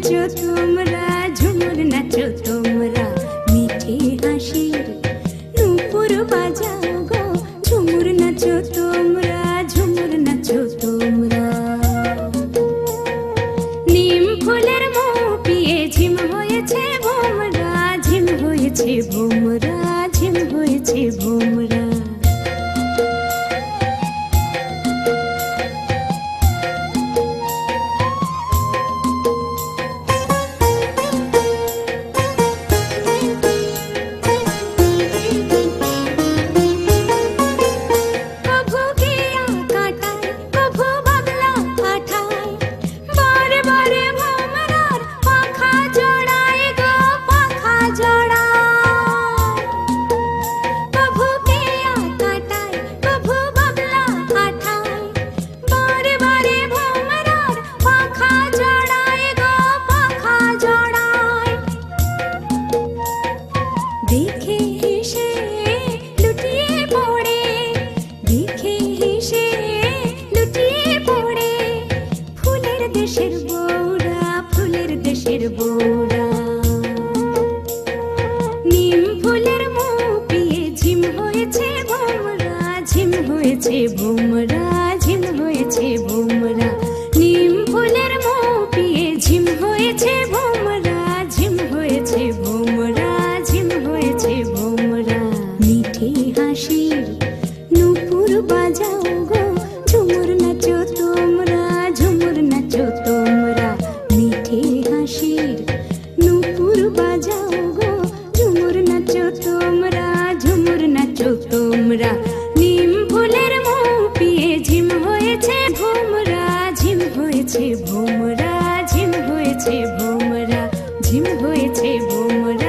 নাচো তোমরা, ঝুমুর নাচো তোমরা, মিঠে হাসির নূপুর বাজাও গো। ঝুমুর নাচো তোমরা, ঝুমুর নাচো তোমরা। নিম ফুলের মোহ পিয়ে ঝিম হয়েছে ভোমরা, ঝিম হয়েছে ভোমরা, ঝিম হয়েছে ভোমরা। দেখে হেসে লুটিয়ে পড়ে, দেখে হেসে লুটিয়ে পড়ে, ফুলের দেশের বউরা, ফুলের দেশের বউরা। নিম ফুলের মোহ পিয়ে ঝিম হয়েছে ভোমরা, ঝিম হয়েছে ভোমরা, ঝিম হয়েছে ভোমরা। নিম ফুলের মোহ পিয়ে ঝিম হয়েছে ভোমরা, ঝিম হয়েছে ভোমরা, ঝিম হয়েছে ভোমরা। মিঠে হাসির নূপুর বাজাও গো, ঝুমুর নাচো তোমরা, ঝুমুর নাচো তোমরা। মিঠে হাসির নূপুর বাজাও গো, ঝুমুর নাচো তোমরা, ঝুমুর নাচো তোমরা। নিম ফুলের মোহ পিয়ে ঝিম হয়েছে ভোমরা, ঝিম হয়েছে ভোমরা, ঝিম হয়েছে ভোমরা, ঝিম হয়েছে ভোমরা।